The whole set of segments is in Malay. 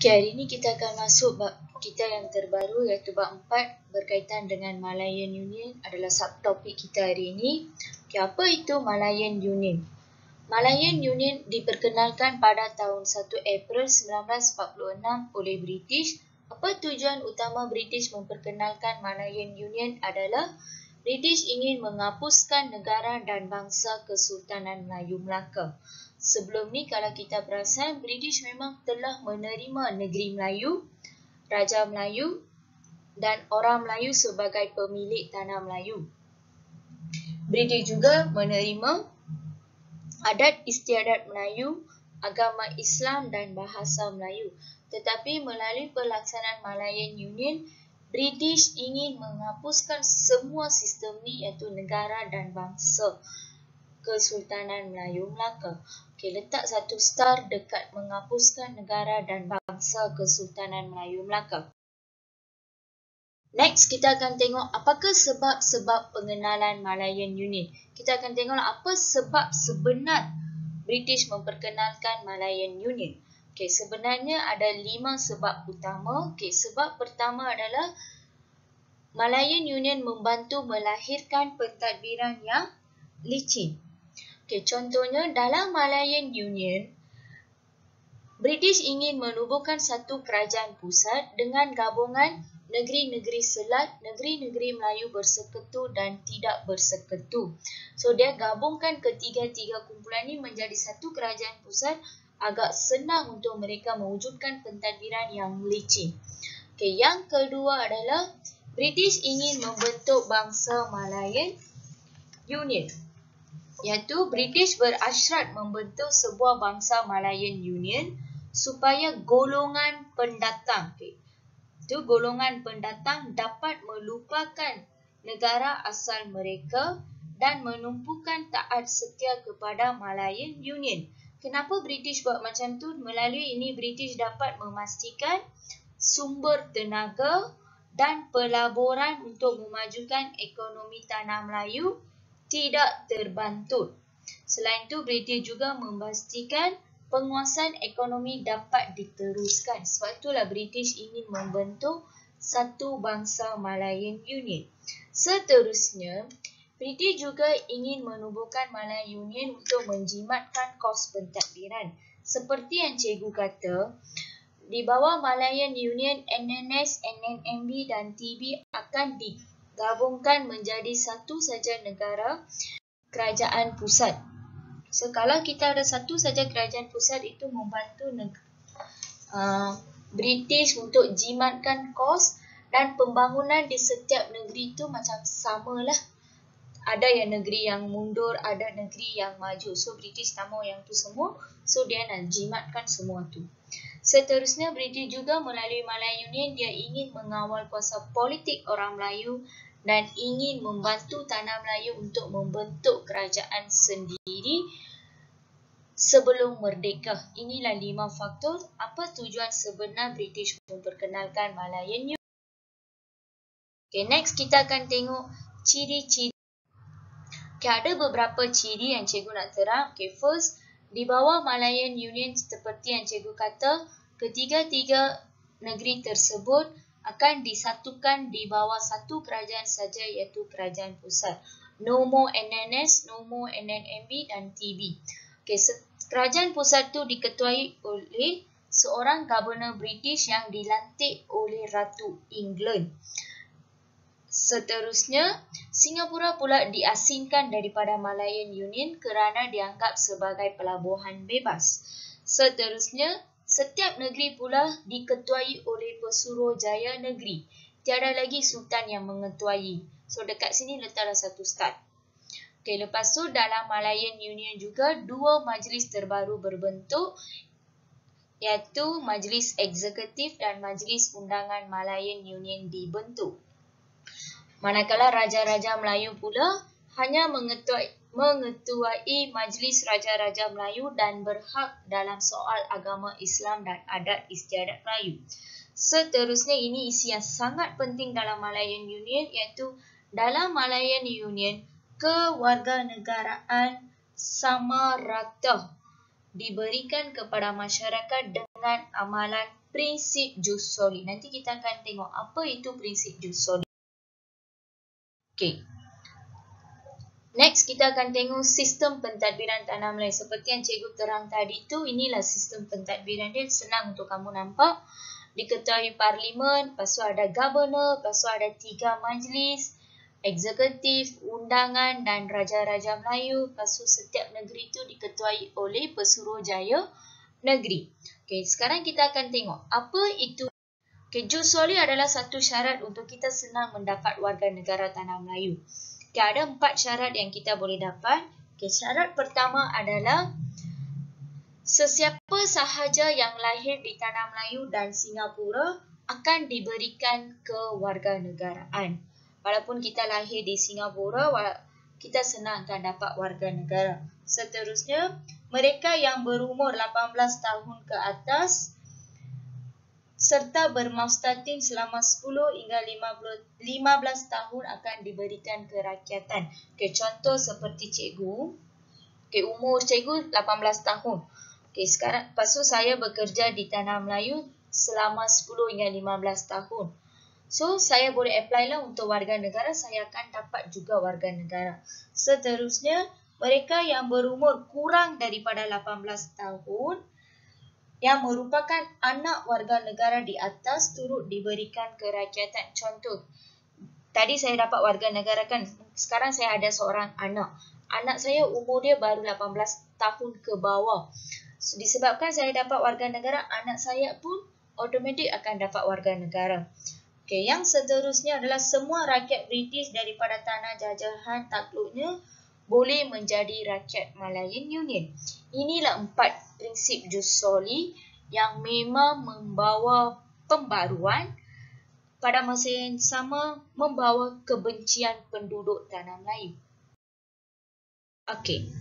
Okay, hari ini kita akan masuk bab kita yang terbaru iaitu bab 4 berkaitan dengan Malayan Union adalah subtopik kita hari ini. Okay, apa itu Malayan Union? Malayan Union diperkenalkan pada tahun 1 April 1946 oleh British. Apa tujuan utama British memperkenalkan Malayan Union adalah British ingin menghapuskan negara dan bangsa Kesultanan Melayu Melaka. Sebelum ni kalau kita perasan, British memang telah menerima negeri Melayu, Raja Melayu dan orang Melayu sebagai pemilik tanah Melayu. British juga menerima adat istiadat Melayu, agama Islam dan bahasa Melayu. Tetapi melalui pelaksanaan Malayan Union, British ingin menghapuskan semua sistem ni iaitu negara dan bangsa Kesultanan Melayu Melaka. Okey, letak satu star dekat menghapuskan negara dan bangsa Kesultanan Melayu Melaka. Next, kita akan tengok apakah sebab-sebab pengenalan Malayan Union. Kita akan tengoklah apa sebab sebenar British memperkenalkan Malayan Union. Okey, sebenarnya ada 5 sebab utama. Okey, sebab pertama adalah Malayan Union membantu melahirkan pentadbiran yang licin. Okay, contohnya dalam Malayan Union, British ingin menubuhkan satu kerajaan pusat dengan gabungan negeri-negeri selat, negeri-negeri Melayu bersekutu dan tidak bersekutu. So, dia gabungkan ketiga-tiga kumpulan ini menjadi satu kerajaan pusat, agak senang untuk mereka mewujudkan pentadbiran yang licin. Okay, yang kedua adalah British ingin membentuk bangsa Malayan Union. Iaitu British berasyrat membentuk sebuah bangsa Malayan Union supaya golongan pendatang, itu golongan pendatang dapat melupakan negara asal mereka dan menumpukan taat setia kepada Malayan Union. Kenapa British buat macam tu? Melalui ini British dapat memastikan sumber tenaga dan pelaburan untuk memajukan ekonomi tanah Melayu tidak terbantut. Selain itu, British juga memastikan penguasaan ekonomi dapat diteruskan. Sebab itulah British ingin membentuk satu bangsa Malayan Union. Seterusnya, British juga ingin menubuhkan Malayan Union untuk menjimatkan kos pentadbiran. Seperti yang cikgu kata, di bawah Malayan Union, NNS, NNMB dan TB akan digabungkan menjadi satu saja negara kerajaan pusat. So, kalau kita ada satu saja kerajaan pusat, itu membantu British untuk jimatkan kos dan pembangunan di setiap negeri itu macam samalah. Ada yang negeri yang mundur, ada negeri yang maju. So, British tak mau yang tu semua. So, dia nak jimatkan semua tu. Seterusnya, British juga melalui Malayan Union, dia ingin mengawal kuasa politik orang Melayu dan ingin membantu tanah Melayu untuk membentuk kerajaan sendiri sebelum merdeka. Inilah 5 faktor apa tujuan sebenar British memperkenalkan Malayan Union. Okay, next kita akan tengok ciri-ciri. Okay, ada beberapa ciri yang cikgu nak terang. Okay, first, di bawah Malayan Union seperti yang cikgu kata, ketiga-tiga negeri tersebut akan disatukan di bawah satu kerajaan saja iaitu kerajaan pusat. No more NNS, no more NNMB dan TB. Okay, kerajaan pusat tu diketuai oleh seorang Governor British yang dilantik oleh Ratu England. Seterusnya, Singapura pula diasingkan daripada Malayan Union kerana dianggap sebagai pelabuhan bebas. Seterusnya, setiap negeri pula diketuai oleh Pesuruhjaya negeri. Tiada lagi sultan yang mengetuai. So, dekat sini letaklah satu start. Okay, lepas tu dalam Malayan Union juga 2 majlis terbaru berbentuk, iaitu Majlis Eksekutif dan Majlis Undangan Malayan Union dibentuk. Manakala Raja-Raja Melayu pula hanya mengetuai Majlis Raja-Raja Melayu dan berhak dalam soal agama Islam dan adat istiadat Melayu. Seterusnya, ini isi yang sangat penting dalam Malayan Union, iaitu dalam Malayan Union, kewarganegaraan sama rata diberikan kepada masyarakat dengan amalan prinsip jus soli. Nanti kita akan tengok apa itu prinsip jus soli. Okay. Next, kita akan tengok sistem pentadbiran tanah Melayu. Seperti yang cikgu terang tadi tu, inilah sistem pentadbiran dia. Senang untuk kamu nampak. Diketuai parlimen, lepas tu ada governor, lepas tu ada 3 majlis, eksekutif, undangan dan raja-raja Melayu. Lepas tu setiap negeri itu diketuai oleh Pesuruhjaya Negeri. Okay, sekarang kita akan tengok apa itu. Okay, jus soli adalah satu syarat untuk kita senang mendapat warga negara tanah Melayu. Okay, ada 4 syarat yang kita boleh dapat. Okay, syarat pertama adalah sesiapa sahaja yang lahir di tanah Melayu dan Singapura akan diberikan kewarganegaraan. Walaupun kita lahir di Singapura, kita senang akan dapat warga negara. Seterusnya, mereka yang berumur 18 tahun ke atas serta bermaustatin selama 10 hingga 15 tahun akan diberikan kerakyatan. Okay, contoh seperti cikgu. Okay, umur cikgu 18 tahun. Okay, sekarang lepas tu saya bekerja di tanah Melayu selama 10 hingga 15 tahun. So, saya boleh apply lah untuk warga negara, saya akan dapat juga warga negara. Seterusnya, mereka yang berumur kurang daripada 18 tahun yang merupakan anak warga negara di atas turut diberikan kerakyatan. Contoh, tadi saya dapat warga negara kan, sekarang saya ada seorang anak. Anak saya umur dia baru 18 tahun ke bawah. So, disebabkan saya dapat warga negara, anak saya pun automatik akan dapat warga negara. Okay, yang seterusnya adalah semua rakyat British daripada tanah jajahan takluknya boleh menjadi rakyat Malayan Union. Inilah 4 prinsip jus soli yang memang membawa pembaruan, pada masa yang sama membawa kebencian penduduk tanah Melayu. Okey.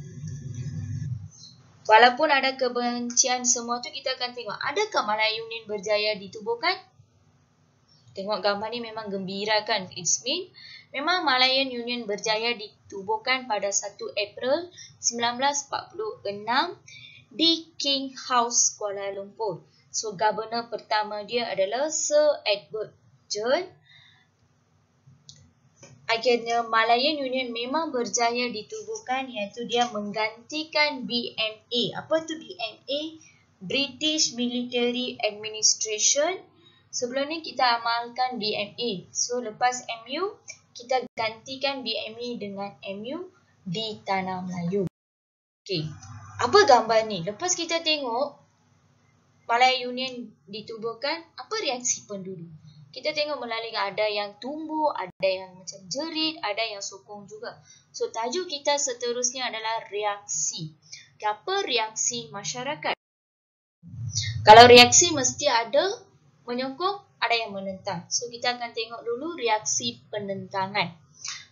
Walaupun ada kebencian semua tu, kita akan tengok adakah Malayan Union berjaya ditubuhkan? Tengok gambar ni memang gembira kan? It's mean memang Malayan Union berjaya ditubuhkan pada 1 April 1946 di King House, Kuala Lumpur. So, governor pertama dia adalah Sir Edward John. Akhirnya Malayan Union memang berjaya ditubuhkan, iaitu dia menggantikan BMA. Apa tu BMA? British Military Administration. Sebelum ni kita amalkan BMA. So lepas MU, kita gantikan BMA dengan MU di tanah Melayu. Okey. Apa gambar ni? Lepas kita tengok Malayan Union ditubuhkan, apa reaksi penduduk? Kita tengok melalui ada yang tumbuh, ada yang macam jerit, ada yang sokong juga. So, tajuk kita seterusnya adalah reaksi. Apa reaksi masyarakat? Kalau reaksi mesti ada menyokong, ada yang menentang. So, kita akan tengok dulu reaksi penentangan.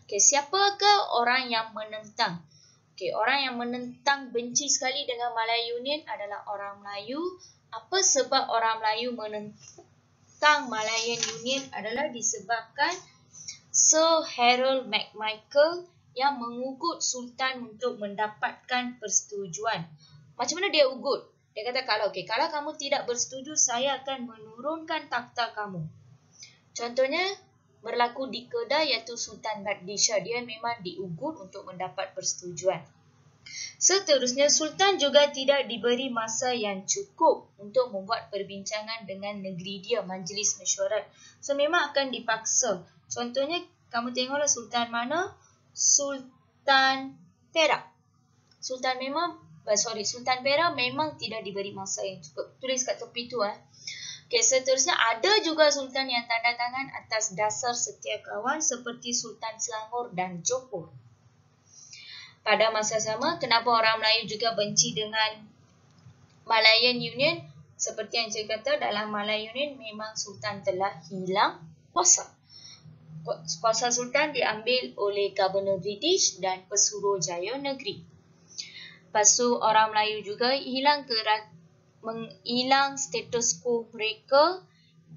Okay, siapakah orang yang menentang? Okay, orang yang menentang benci sekali dengan Malayan Union adalah orang Melayu. Apa sebab orang Melayu menentang Malayan Union adalah disebabkan Sir Harold McMichael yang mengugut Sultan untuk mendapatkan persetujuan. Macam mana dia ugut? Dia kata kalau kamu tidak bersetuju, saya akan menurunkan takhta kamu. Contohnya berlaku di Kedah iaitu Sultan Badishah. Dia memang diugut untuk mendapat persetujuan. Seterusnya, Sultan juga tidak diberi masa yang cukup untuk membuat perbincangan dengan negeri dia, Majlis Mesyuarat. So, memang akan dipaksa. Contohnya, kamu tengoklah Sultan mana? Sultan Perak. Sultan Perak memang tidak diberi masa yang cukup. Tulis kat tepi tu. Okay, seterusnya, ada juga Sultan yang tanda tangan atas dasar setia kawan seperti Sultan Selangor dan Johor. Pada masa sama, kenapa orang Melayu juga benci dengan Malayan Union? Seperti yang saya kata, dalam Malayan Union memang Sultan telah hilang kuasa. Kuasa Sultan diambil oleh Governor British dan Pesuruhjaya Negeri. Lepas tu, orang Melayu juga hilang status quo mereka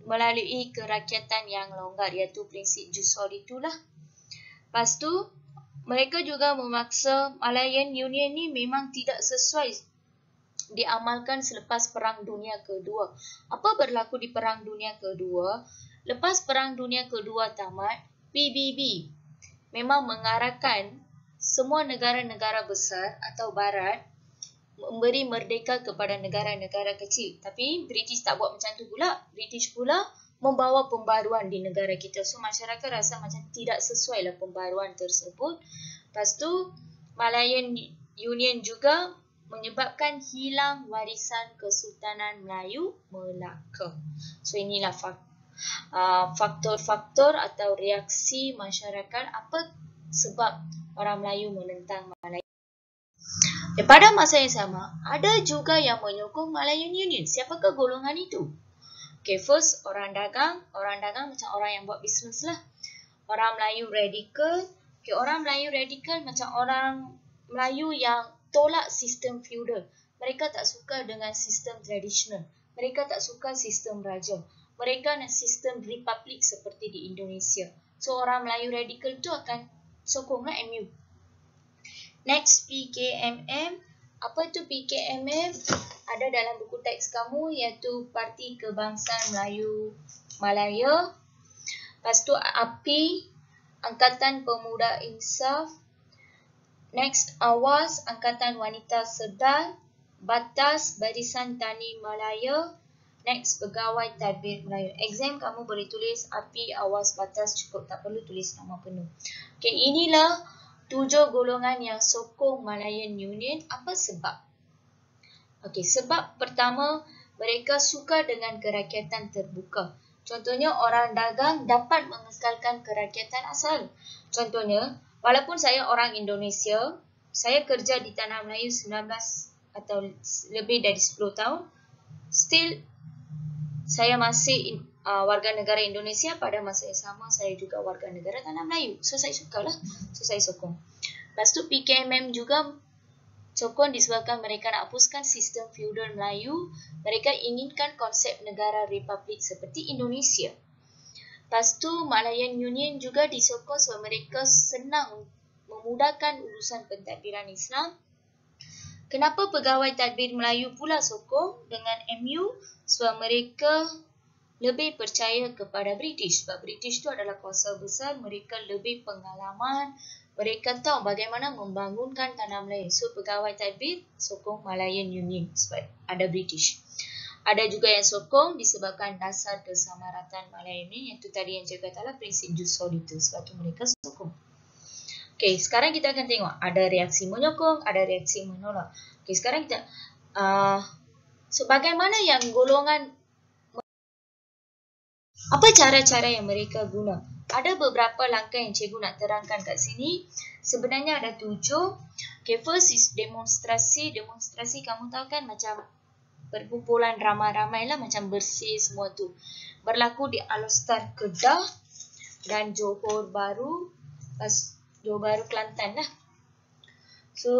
melalui kerakyatan yang longgar, iaitu prinsip jus soli itulah. Lepas tu, mereka juga memaksa Malayan Union ni memang tidak sesuai diamalkan selepas Perang Dunia Kedua. Apa berlaku di Perang Dunia Kedua? Lepas Perang Dunia Kedua tamat, PBB memang mengarahkan semua negara-negara besar atau barat memberi merdeka kepada negara-negara kecil. Tapi British tak buat macam tu pula. British pula membawa pembaruan di negara kita. So masyarakat rasa macam tidak sesuai lah pembaruan tersebut. Lepas tu Malayan Union juga menyebabkan hilang warisan Kesultanan Melayu Melaka. So inilah faktor-faktor atau reaksi masyarakat apa sebab orang Melayu menentang Malayan. Pada masa yang sama, ada juga yang menyokong Malayan Union. Siapakah golongan itu? Okay, first orang dagang. Orang dagang macam orang yang buat bisnes lah. Orang Melayu radikal. Okay, orang Melayu radikal macam orang Melayu yang tolak sistem feudal. Mereka tak suka dengan sistem tradisional. Mereka tak suka sistem raja. Mereka nak sistem republik seperti di Indonesia. So orang Melayu radikal tu akan sokonglah MU. Next, PKMM. Apa tu PKMM? Ada dalam buku teks kamu iaitu Parti Kebangsaan Melayu Malaya. Lepas tu API, Angkatan Pemuda Insaf. Next, AWAS, Angkatan Wanita Sedar. Batas Barisan Tani Malaya. Next, Pegawai Tadbir Melayu. Exam kamu boleh tulis API, AWAS, Batas, cukup, tak perlu tulis nama penuh. Okay, inilah 7 golongan yang sokong Malayan Union. Apa sebab? Okey, sebab pertama, mereka suka dengan kerakyatan terbuka. Contohnya, orang dagang dapat mengekalkan kerakyatan asal. Contohnya, walaupun saya orang Indonesia, saya kerja di Tanah Melayu 19 atau lebih dari 10 tahun, still saya masih warga negara Indonesia. Pada masa yang sama, saya juga warga negara Tanah Melayu. So, saya sukalah. So, saya sokong. Lepas tu, PKMM juga sokong disebabkan mereka nak hapuskan sistem feudal Melayu. Mereka inginkan konsep negara republik seperti Indonesia. Lepas tu, Malayan Union juga disokong sebab mereka senang memudahkan urusan pentadbiran Islam. Kenapa Pegawai Tadbir Melayu pula sokong dengan MU? Sebab mereka lebih percaya kepada British. Sebab British tu adalah kuasa besar, mereka lebih pengalaman, mereka tahu bagaimana membangunkan Tanah Melayu. So, Pegawai Tadbir sokong Malayan Union sebab ada British. Ada juga yang sokong disebabkan dasar kesamaratan Malayan Union, iaitu tadi yang saya katalah prinsip jus solitus. Sebab tu mereka sokong. Okey, sekarang kita akan tengok ada reaksi menyokong, ada reaksi menolak. Okey, sekarang kita so bagaimana yang golongan, apa cara-cara yang mereka guna? Ada beberapa langkah yang cikgu nak terangkan kat sini. Sebenarnya ada 7. Okay, first is demonstrasi. Demonstrasi kamu tahu kan macam perkumpulan ramai-ramai lah, macam bersih semua tu. Berlaku di Alostar Kedah dan Johor Bahru. Johor Bahru Kelantan lah. So,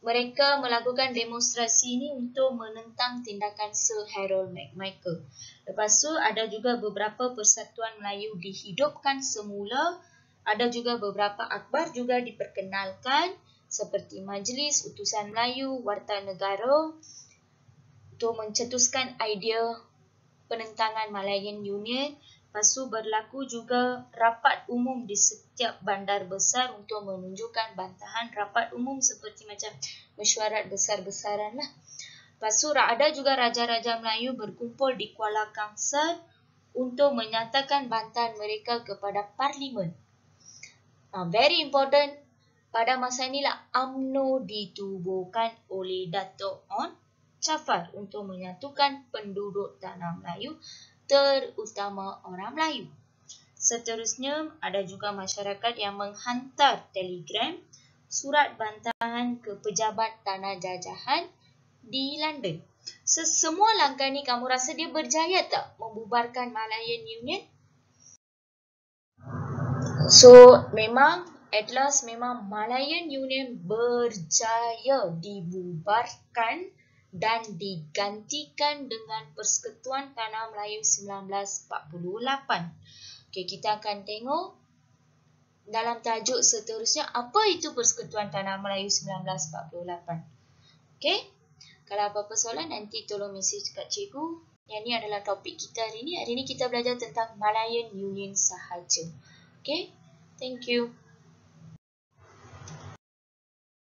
mereka melakukan demonstrasi ini untuk menentang tindakan Sir Harold McMichael. Lepas tu ada juga beberapa persatuan Melayu dihidupkan semula. Ada juga beberapa akhbar juga diperkenalkan seperti Majlis Utusan Melayu, Warta Negara untuk mencetuskan idea penentangan Malayan Union. Lepas tu berlaku juga rapat umum di setiap bandar besar untuk menunjukkan bantahan. Rapat umum seperti macam mesyuarat besar-besaran lah. Lepas tu ada juga Raja-Raja Melayu berkumpul di Kuala Kangsar untuk menyatakan bantahan mereka kepada Parlimen. Very important, pada masa inilah UMNO ditubuhkan oleh Dato' On Jaafar untuk menyatukan penduduk Tanah Melayu, terutama orang Melayu. Seterusnya, ada juga masyarakat yang menghantar telegram, surat bantahan ke pejabat tanah jajahan di London. Semua langkah ni kamu rasa dia berjaya tak membubarkan Malayan Union? So, memang at last memang Malayan Union berjaya dibubarkan dan digantikan dengan Persekutuan Tanah Melayu 1948. Okey, kita akan tengok dalam tajuk seterusnya apa itu Persekutuan Tanah Melayu 1948. Okay? Kalau apa-apa soalan, nanti tolong mesej kat cikgu. Yang ni adalah topik kita hari ni. Hari ni kita belajar tentang Malayan Union sahaja. Okay? Thank you.